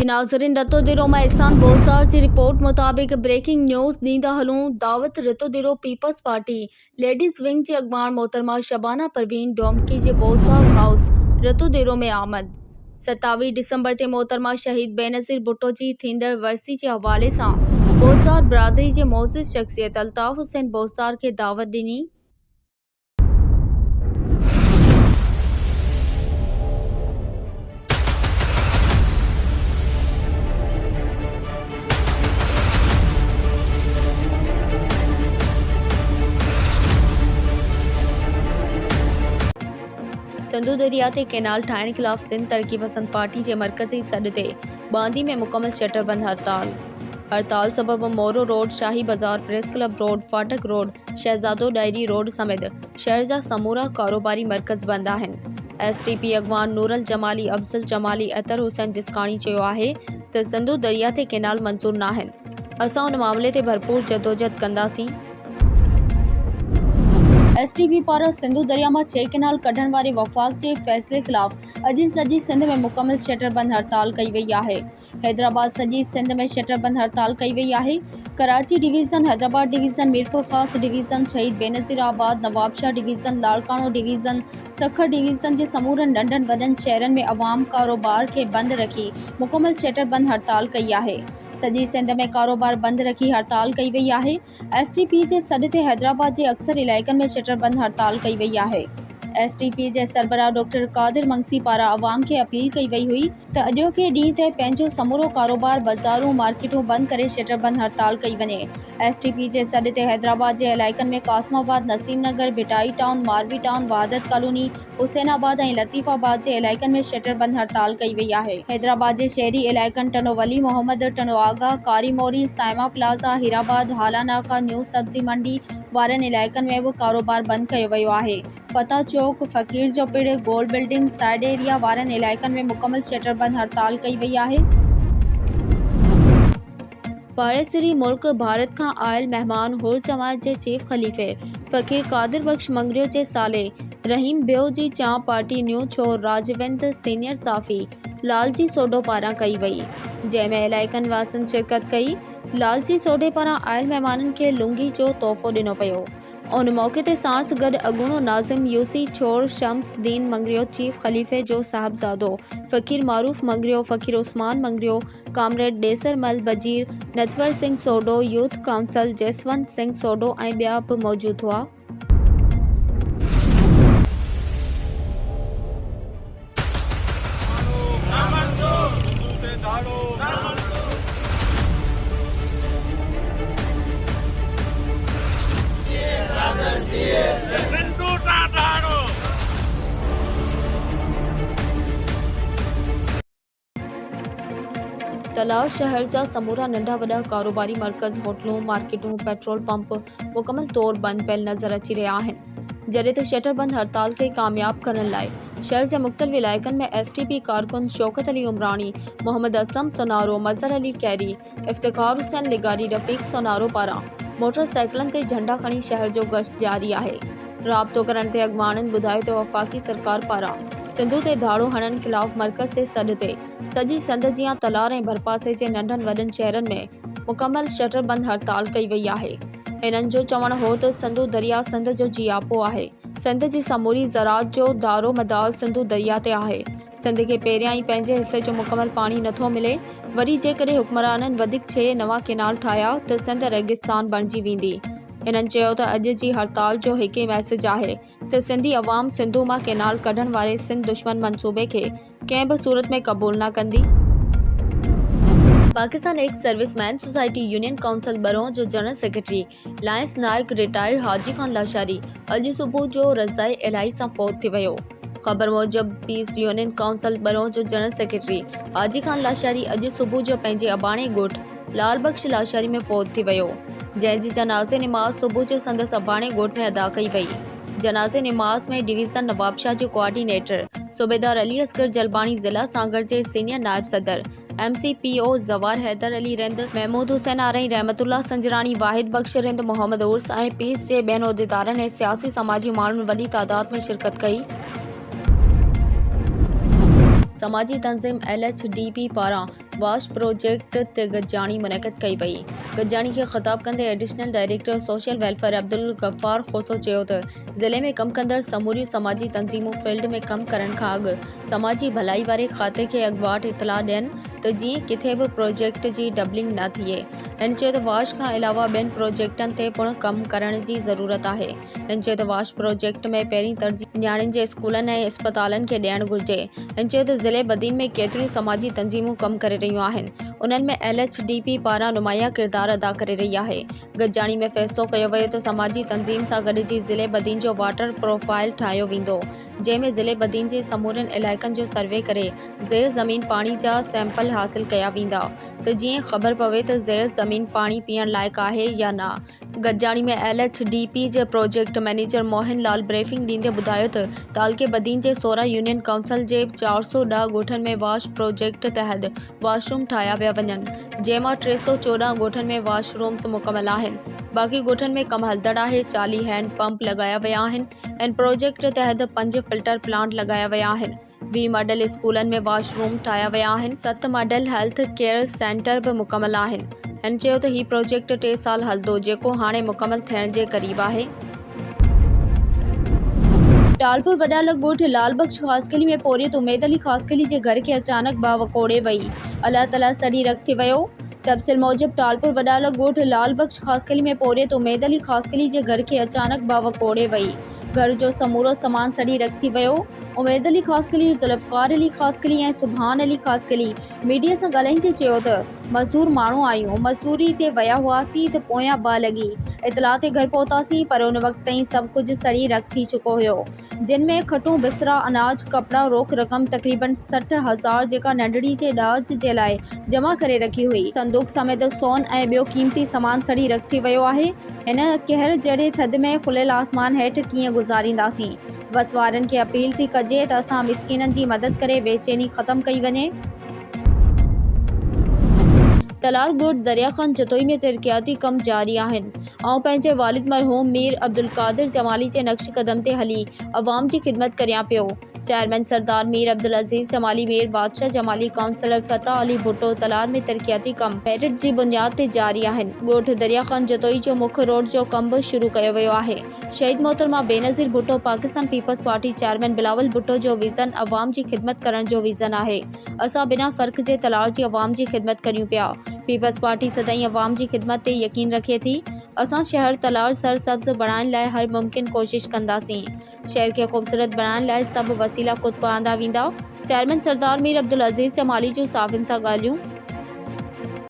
नाज़रीन रतो दिरो में एहसान बोज़दार की रिपोर्ट मुताबिक ब्रेकिंग न्यूज़ ॾींदा हलूं। दावत रतो दिरो पीपल्स पार्टी लेडीज़ विंग के अॻवान मोहतरमा शबाना परवीन डोमकी के बोज़दार हाउस रतो दिरो में आमद। 27 दिसंबर ते मोहतरमा शहीद बेनज़ीर भुट्टो जी थींदड़ वरसी के हवाले से बोज़दार बिरादरी के मोअज़्ज़िज़ शख्सियत अल्ताफ़ हुसैन बोज़दार के दावत ॾिनी। सिंधु दरिया ते कैनाल ठाहिण खिलाफ सिंध तरक्की पसंद पार्टी के मरकजी सॾ ते बांदी में मुकम्मल शटरबंद हड़ताल सबब मोरो रोड, शाही बाजार, प्रेस क्लब रोड, फाटक रोड, शहजादो डायरी रोड समेत शहर जा समूरा कारोबारी मरकज बंद आहिनि। STP अॻवान नूरल जमाली, अफजल जमाली, अतर हुसैन जिसकाणी चयो आहे त सिंधु दरिया ते कैनाल मंजूर न आहिनि। असां उन मामले ते भरपूर जदोजहद कंदासीं। STP पारां सिंधु दरिया में 6 कैनाल कढण वारे वफ़ाक़ के फैसले खिलाफ अॼु सॼी सिंध में मुकम्मल शटरबंद हड़ताल कई वई आहे। हैदराबाद सॼी सिंध में शटरबंद हड़ताल कई वई आहे। कराची डिवीज़न, हैदराबाद डिवीज़न, मीरपुर ख़ास डिवीज़न, शहीद बेनज़ीर आबाद, Nawabshah division, Larkana division, Sukkur division के समूरन नंढन वॾन शहरन में अवाम कारोबार के बंद रखी मुकम्मल शटरबंद हड़ताल कई आहे। सॼी सिंध में कारोबार बंद रखी हड़ताल कई वई आहे। STP जे सॾ ते हैदराबाद के अक्सर इलाइक़नि में शटरबंद हड़ताल कई वई आहे। STP जे सरबराह डॉक्टर कादिर मंगसी पारां अवाम के अपील कई वई हुई त अॼोके ॾींहं ते पंहिंजो समूरो कारोबार, बाज़ारूं, मार्केटूं बंद करे शटरबंद हड़ताल कई वञे। STP जे सॾ ते हैदराबाद जे इलाइक़नि में कासमाबाद, नसीम नगर, भिटाई टाउन, मारवी टाउन, वहादत कॉलोनी, हुसैनाबाद ऐं लतीफ़ाबाद जे इलाइक़नि में शटरबंद हड़ताल कई वई आहे। हैदराबाद जे शहरी इलाइक़नि टनो वली मोहम्मद, टनो आगा, कारी मोरी, साइमा प्लाज़ा, हीराबाद, हाला नाका, न्यू सब्जी मंडी वारनि इलाइक़नि में बि कारोबार बंद कयो वियो आहे। फता चौक, फ़कीर जो पिड़, गोल्ड बिल्डिंग, साइड एरिया वारनि इलाइक़नि में मुकम्मल शटरबंद हड़ताल कई वई आहे। पाड़ेसरी मुल्क भारत का आयल मेहमान हुर जमात के चीफ खलीफे फ़कीर कादिर बख्श मंगरियो के साले रहीम बियो जी चां पार्टी न्यू छोर राजवेंद्र सीनियर साफ़ी लालजी सोडो पारां कई वई, जंहिंमें इलाइक़नि वासियुनि शिरकत कई। लालजी सोडे पारां आयल मेहमाननि खे लुंगी जो तोहफ़ो ॾिनो पियो। उन मौक़े ते साणस गॾु अॻूणो नाज़िम यूसी छोर शम्स दीन मंगरियो, चीफ खलीफ़े जो साहिबज़ादो फ़कीर मारूफ मंगरियो, फ़कीर उस्मान मंगरियो, कामरेड डेसर मल बजीर, नटवर सिंह सोडो, यूथ काउंसिल जसवंत सिंह सोडो ऐं ॿिया बि मौजूद हुआ। तलाव शहर जा समूरा नंढा वॾा कारोबारी मरकज़, होटलूं, मार्केटूं, पेट्रोल पंप मुकम्मल तौर बंद पियल नज़र अची रहा आहिनि, जॾहिं त शटरबंद हड़ताल खे कामयाब करण लाइ शहर जे मुख़्तलिफ़ इलाइक़नि में STP कारकुन शौकत अली उमरानी, मोहम्मद असलम सोनारो, मज़हर अली कैरी, इफ्तिखार हुसैन लिगारी, रफ़ीक सोनारो पारां मोटरसाइकिलनि ते झंडा खणी शहर जो गश्त जारी आहे। राब्तो करण ते अॻवाननि ॿुधायो त वफ़ाक़ी सरकार पारां सिंधु ते धाड़ो हणण खिलाफ मरकज़ जे सॾ ते सॼी सिंध जियां तलार ऐं भरपासे जे नंढनि वॾनि शहरनि में मुकम्मल शटरबंद हड़ताल कई वई आहे। हिननि जो चवणु हो त सिंधु दरिया सिंध जो जियापो आहे। सिंध जी समूरी ज़राअत जो दारो मदार सिंधु दरिया ते आहे। सिंध खे पहिरियां ई पंहिंजे हिसे जो मुकम्मल पाणी नथो मिले। वरी जेकॾहिं हुक्मराननि वधीक 6 नवां कैनाल ठाहिया त सिंध रेगिस्तान बणिजी वेंदी। हिननि चयो त अॼु जी हड़ताल जो हिकु मैसेज आहे त सिंधी अवाम सिंधु मां कैनाल कढण वारे सिंध दुश्मन मंसूबे खे कंहिं बि सूरत में क़बूल न कंदी। Pakistan ex serviceman society union council बरों जो general secretary lance Naik retired Haji Khan Lashari अॼु सुबुह जो रज़ाए इलाही सां फ़ौत थी वियो। ख़बर मूजिब पीस यूनियन काउंसिल बरों जो जनरल सेक्रेटरी हाजी खान लाशारी अॼु सुबुह जो पंहिंजे अबाणे ॻोठ लाल बख्श लाशारी में फ़ौत थी वियो, जंहिंजी जनाज़े निमाज़ सुबुह जो संदसि अबाणे ॻोठ में अदा कई वई। जनाज़े निमाज़ में डिवीज़न नवाबशाह जो कोआर्डिनेटर सूबेदार अली असगर जलबाणी, ज़िला सांगड़ के सीनियर नायब सदर MCPO जवार हैदर अली रिंद, महमूद हुसैन आरई, रहमतुल्लाह संजरानी, वाहिद बख्श रिंद, मोहम्मद उर्स ऐं पीस जे ॿियनि उहिदेदारनि ऐं सियासी समाजी माण्हुनि वॾी तादाद में शिरकत कई। समाजी तंज़ीम LHDP पारां वाश प्रोजेक्ट ते गजाणी मुनक़िद कई वई। गजाणी खे ख़िताब कंदे additional director social welfare Abdul Ghaffar खोसो चयो त ज़िले में कम कंदड़ समूरियूं समाजी तंज़ीमूं फील्ड में कम करण खां अॻु समाजी भलाई वारे खाते खे अॻुवाट इतला ॾियनि त जीअं किथे बि प्रोजेक्ट जी डबलिंग न थिए। हिन चयो त वाश खां अलावा ॿियनि प्रोजेक्टनि ते पिणु कम करण जी ज़रूरत आहे। हिन चयो त वाश प्रोजेक्ट में पहिरीं तरजीह न्याणियुनि जे स्कूलनि ऐं अस्पतालनि खे ॾियणु घुरिजे। हिन चयो त ज़िले बदीन में केतिरियूं समाजी तंज़ीमूं कम करे रहियूं आहिनि, उन्हनि में LHDP पारां नुमाया किरदारु अदा करे रही आहे। गजाणी में फ़ैसिलो कयो वियो त समाजी तंज़ीम सां गॾिजी ज़िले बदीन जो वाटर प्रोफाइल ठाहियो वेंदो, जंहिंमें ज़िले बदीन जे समूरनि इलाइक़नि जो सर्वे करे ज़ेर ज़मीन पाणी जा सैंपल हासिल कया वेंदा त जीअं ख़बर पवे त ज़ेर ज़मीन पाणी पीअण लाइक़ु आहे या न। गजाणी में LHDP जे project manager Mohan Lal briefing ॾींदे ॿुधायो त तालके बदीन जे 16 यूनियन काउंसिल जे 410 ॻोठनि में वाश प्रोजेक्ट तहत वाशरूम ठाहिया पिया वञनि, जंहिंमां 314 ॻोठनि में वाशरूम्स मुकमल आहिनि। बाक़ी ॻोठनि में कमु हलंदड़ आहे। 40 हैंड पंप लॻाया विया आहिनि। इन प्रोजेक्ट तहत 5 फिल्टर प्लांट लॻाया विया आहिनि। 20 मॉडल स्कूलनि में वाशरूम ठाहिया विया आहिनि। 7 मॉडल हेल्थ केयर सेंटर बि मुकमल आहिनि। हिन चयो त हीउ प्रोजेक्ट 3 साल हलंदो, जेको हाणे मुकमल थियण जे क़रीब आहे। टालपुर वडालक ॻोठ लालबख्श ख़ासकली में पोरियत उमेद अली ख़ासकली जे घर खे अचानक बावकोड़े वई। अल्लाह ताला सड़ी रख थी वियो। तफ़सील मूजिब टालपुर वडालक ॻोठ लालबख्श ख़ासकली में पोरियत उमेद अली ख़ासकली जे घर खे अचानक बावकोड़े वई। घर जो समूरो सामान सड़ी रख थी वियो। उमेद अली ख़ासकली, ज़ुल्फ़कार अली ख़ासकली ऐं सुभान अली ख़ासकली मीडिया सां ॻाल्हाईंदे चयो त मज़दूर माण्हू आहियूं, मज़दूरी ते विया हुआसीं त पोयां 2 लॻी इतला ते घर पहुतासीं, पर उन वक़्त ताईं सभु कुझु सड़ी रख थी चुको हुयो, जिन में खटूं, बिस्तरा, अनाज, कपिड़ा, रोक रक़म तक़रीबन 60,000 जेका नंढड़ी जे ॾाज जे लाइ जमा करे रखी हुई। संदूक समेत सोन ऐं ॿियो क़ीमती सामान सड़ी रख थी वियो आहे। हिन कहर जहिड़े थधि में खुलियल आसमान हेठि कीअं गुज़ारींदासीं। वसवारनि खे अपील थी कजे त असां मिस्कीननि जी मदद करे बेचैनी ख़त्म कई वञे। तलार ॻोठ दरिया खान जतोई में तरक़ियाती कम जारी आहिनि। ऐं पंहिंजे वालिद मरहूम मीर अब्दुल कादिर जमाली जे नक्श कदम ते हली अवाम जी ख़िदमत करियां पियो। चेयरमैन सरदार मीर अब्दुल अज़ीज़ जमाली, मीर बादशाह जमाली, काउंसलर फ़तह अली भुट्टो तलार में तरक़ियाती कम मेरिट जी बुनियाद ते जारी आहिनि। ॻोठ दरिया खान जतोई जो मुख्य रोड जो कम बि शुरू कयो वियो आहे। शहीद मोहतरमा Benazir Bhutto Pakistan Peoples Party chairman Bilawal Bhutto जो विज़न अवाम जी ख़िदमत करण जो विज़न आहे। असां बिना फ़र्क़ जे तलार जी अवाम जी ख़िदमत करियूं पिया। पीपल्स पार्टी सदाईं अवाम जी ख़िदमत ते यकीन रखे थी। असां शहर तलार सरसब्ज़ बणाइण लाइ हर मुमकिन कोशिश कंदासीं। शहर खे ख़ूबसूरत बणाइण लाइ सभु वसीला ख़ुदि पवंदा वेंदा। चेयरमैन सरदार मीर अब्दुल अज़ीज़ जमाली जूं साफ़िन सां ॻाल्हियूं।